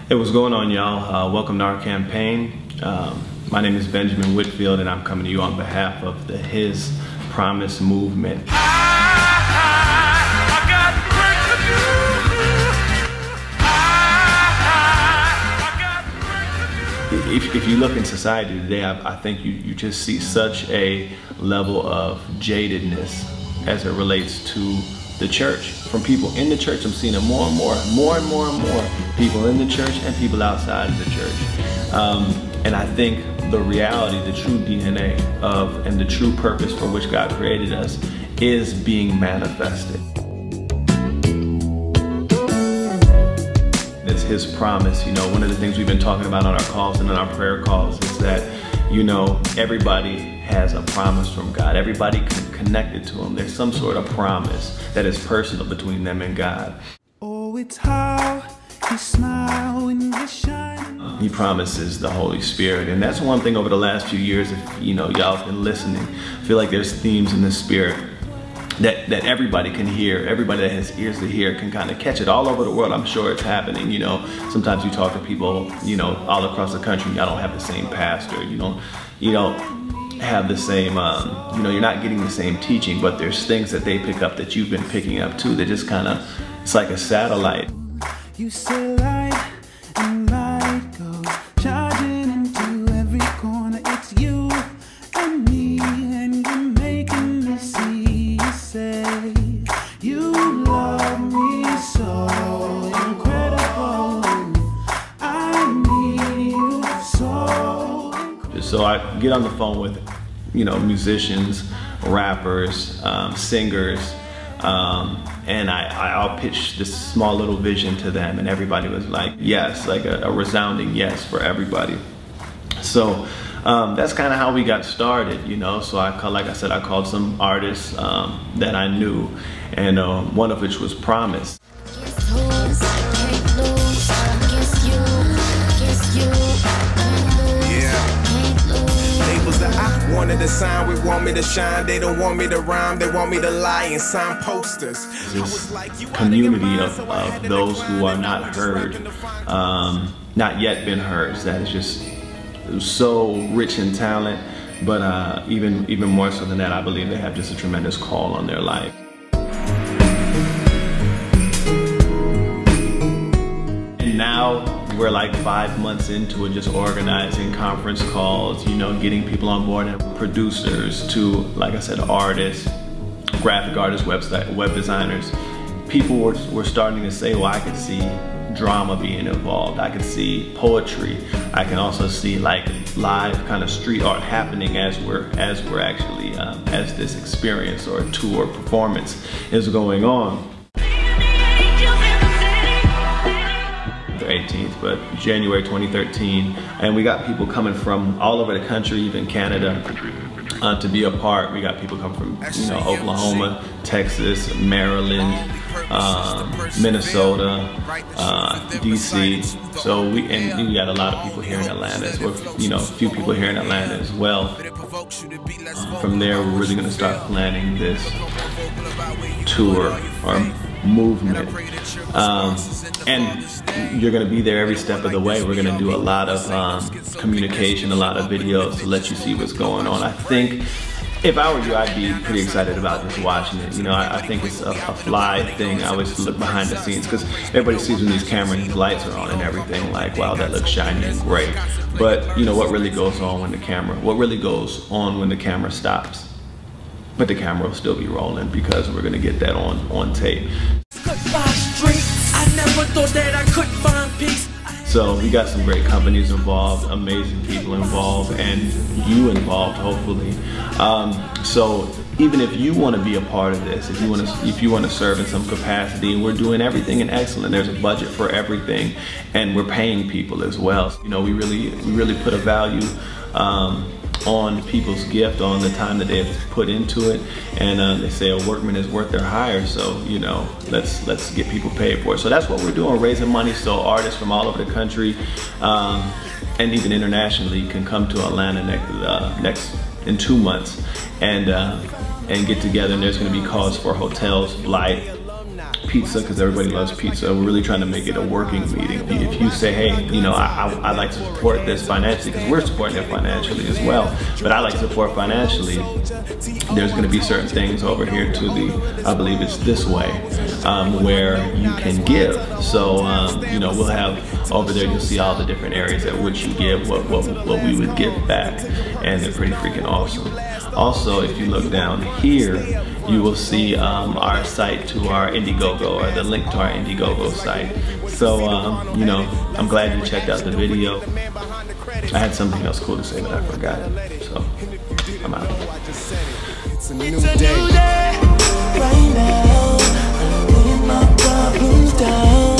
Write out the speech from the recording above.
Hey, what's going on, y'all? Welcome to our campaign. My name is Benjamin Whitfield, and I'm coming to you on behalf of the His Promise movement. If you look in society today, I think you just see such a level of jadedness as it relates to the church. From people in the church, I'm seeing it more and more people in the church and people outside of the church. And I think the reality, the true DNA of and the true purpose for which God created us is being manifested. It's His promise. You know, one of the things we've been talking about on our calls and on our prayer calls is that, you know, everybody has a promise from God. Everybody connected to Him. There's some sort of promise that is personal between them and God. Oh, it's how you smile when you shine. He promises the Holy Spirit, and that's one thing over the last few years. If you know, y'all have been listening, I feel like there's themes in the Spirit that everybody can hear. Everybody that has ears to hear can kind of catch it all over the world. I'm sure it's happening. You know, sometimes you talk to people, you know, all across the country. Y'all don't have the same pastor. You don't have the same, you know, you're not getting the same teaching, but there's things that they pick up that you've been picking up too. That just kind of, it's like a satellite. You say light and light goes charging into every corner. It's you and me, and you're making me see. You say you love me so incredible. I need you so incredible. So I get on the phone with, you know, musicians, rappers, singers, and I'll pitch this small little vision to them, and everybody was like, yes, like a resounding yes for everybody. So that's kind of how we got started, you know. So like I said, I called some artists that I knew, and one of which was Promise. Wanted to sign, we want me to shine. They don't want me to rhyme, they want me to lie and sign posters. This community of those who are not heard, not yet been heard, that is just so rich in talent, but even more so than that, I believe they have just a tremendous call on their life. And now we're like 5 months into it, just organizing conference calls, you know, getting people on board, and producers to, like I said, artists, graphic artists, web designers. People were starting to say, well, I could see drama being involved. I could see poetry. I can also see like live kind of street art happening as we're actually, as this experience or tour performance is going on. 18th, but January 2013, and we got people coming from all over the country, even Canada, to be a part. We got people coming from, you know, Oklahoma, Texas, Maryland, Minnesota, DC. So we got a lot of people here in Atlanta as well. You know, a few people here in Atlanta as well. From there, we're really going to start planning this tour or movement, and you're going to be there every step of the way. We're going to do a lot of communication, a lot of videos to let you see what's going on. I think if I were you, I'd be pretty excited about just watching it. You know, I think it's a fly thing. I always look behind the scenes because everybody sees when these camera and lights are on and everything, like, wow, that looks shiny and great. But you know what really goes on when the camera stops? But the camera will still be rolling because we're gonna get that on tape. So we got some great companies involved, amazing people involved, and you involved, hopefully. So even if you want to be a part of this, if you want to serve in some capacity, and we're doing everything in excellence. There's a budget for everything, and we're paying people as well. You know, we really put a value on people's gift, on the time that they've put into it, and they say a workman is worth their hire. So you know, let's get people paid for it. So that's what we're doing, raising money so artists from all over the country and even internationally can come to Atlanta in 2 months and get together. And there's going to be calls for hotels, flight, pizza because everybody loves pizza. We're really trying to make it a working meeting. If you say, hey, you know, I'd like to support this financially, because we're supporting it financially as well, but I like to support financially, there's going to be certain things over here to the, I believe it's this way, where you can give. So, you know, we'll have over there, you'll see all the different areas at which you give, what we would give back, and they're pretty freaking awesome. Also, if you look down here, you will see our site to our Indiegogo, or the link to our Indiegogo site. So, you know, I'm glad you checked out the video. I had something else cool to say, but I forgot. So, I'm out. It's a new day. Right now, I'm laying my problems down.